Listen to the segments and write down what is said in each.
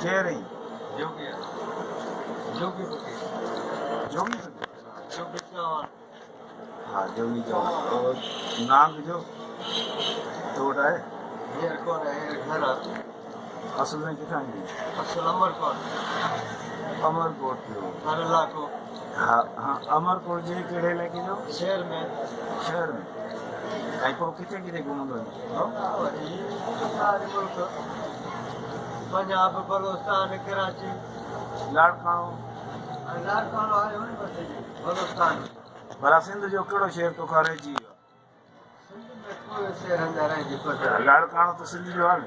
कह रही जोगी जोगी जोगी जोगी चौहान हाँ जोगी चौहान और नाग जो तोड़ा है हेर कौन है हेर घर असल में दिखाएंगे असल अमर कौन अमरकोट जो हर लाखों हाँ हाँ अमरकोट जे केड़े लेके जो शहर में शहर में कहीं को कितने कितने घूमंदो है सारे मुल्क पंजाब बलोचिस्तान कराची लाड़काणो लाड़काणो आयो न बस बलोचिस्तान भला सिंध जो केड़ो शहर तो करे जी सिंध में कोई शहर अंदर है जी पता लाड़काणो तो सिंध जो है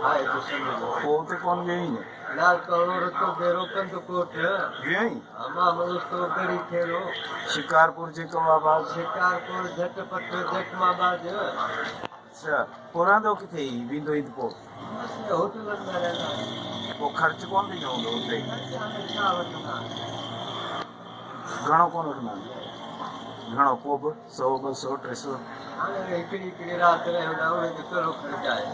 हाय तो सिंध जो वो ते कौन गई ने लाड़काणो रतो बेरो कंद कोट गई अमा मस्तो गड़ी खेलो शिकारपुर जे कवाबाद शिकारपुर झटपट जटमाबाद अच्छा पुरांदो किथे विंदो इन को होटल अंदर रहना वो खर्च कौन दी होंदो उते छा वठंदा घणो कोन वठंदा घणो को बि 100 200 300 हाणे हिकिड़ी रात रहंदा उन्हनि जो कहिड़ो ख़र्च आहे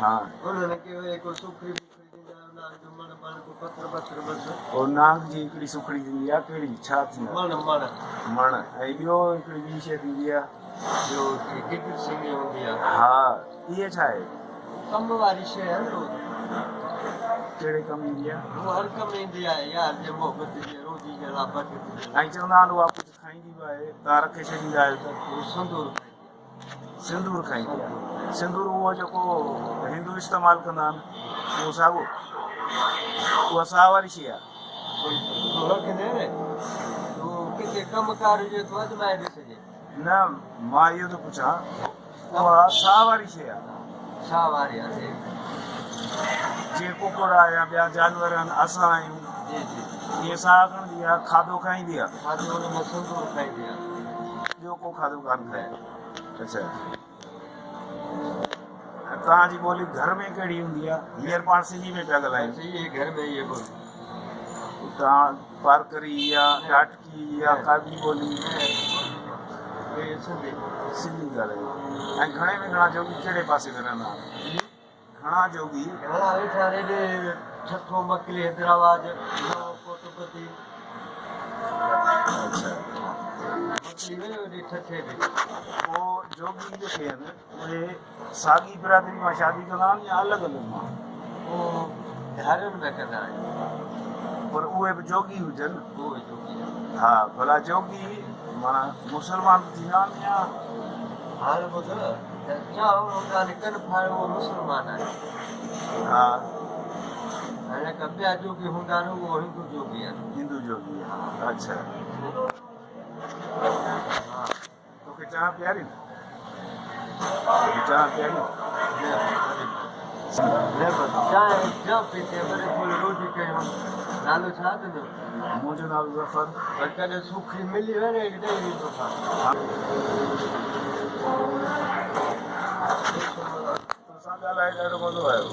हाँ उन्हनि खे वरी को सुखड़ी बुखड़ी ॾींदा उन्हनि जो मण को पत्र बस और नाग जी हिकिड़ी सुखड़ी थींदी आहे कहिड़ी छा थींदी आहे मण मण ऐं ॿियो हिकिड़ी ॿी शइ थींदी आहे जो गिदिर सिंगी हूंदी आहे हा इहे छा आहे कम वारी शइ आहे न कहिड़े कमु ईंदी आहे उहो हर कम ईंदी आहे यार जे मोहबत जे रोज़ी जे लाइ बट ऐं चवंदा आहिनि उहा कुझु खाईंदी बि आहे तव्हां रखे छॾींदा आहियो त उहो संदूर सिंदूर खाईंदी आहे सिंदूर उहो जेको हिंदू इस्तेमालु कंदा आहिनि उहो साॻियो उहा साह वारी शइ आहे रखंदे न उहो किथे कमकार हुजे थो अजमाए ॾिसजे न मां इहो थो पुछां उहा साह वारी शइ आहे छा वारी आहे जीअं कुकुर आहे या ॿिया जानवर आहिनि असां आहियूं जी जी इहे साह खणंदी आहे खाधो खाईंदी आहे खाधो हुन में संदूर खाईंदी आहे ॿियो को खाधो कान खाए अच्छा तव्हांजी ॿोली घर में कहिड़ी हूंदी आहे हींअर पाण सिंधी में पिया ॻाल्हायूं ये घर में ये बोल तव्हां पारकरी या टाटकी या का बि ॿोली ये सिंधी सिंधी ॻाल्हायूं ऐं घणे में घणा जोगी कहिड़े पासे में रहंदा आहिनि घणा जोगी घणा वेठा रेॾे छठो मकली हैदराबाद नओं कोटपति अच्छा मकली वियो होॾे ठठे ते पोइ जोगी जेके आहिनि उहे साॻी बिरादरी मां शादी कंदा आहिनि या अलॻि अलॻि मां उहो धारियुनि में कंदा आहिनि पर उहे बि जोगी हुजनि उहो जोगी आहे हा भला जोगी माना मुस्लमान थींदा आहिनि या हाल ॿुध जाओ हूंदा कन फाड़ो उहो मुस्लमान आहे हा हाणे का ॿिया जोगी हूंदा आहिनि उहो हिंदू जोगी आहिनि हिंदू जोगी आहे अच्छा हा तोखे चाह प्यारी चाह प्यारी जा पीते वरी थोरी रोटी कयूं नालो छा तुंहिंजो मुंहिंजो नालो ज़फ़र पर कॾहिं सुखड़ी मिली वञे ॾेई ॾींदो तोसां ॻाल्हाए ॾाढो मज़ो आयो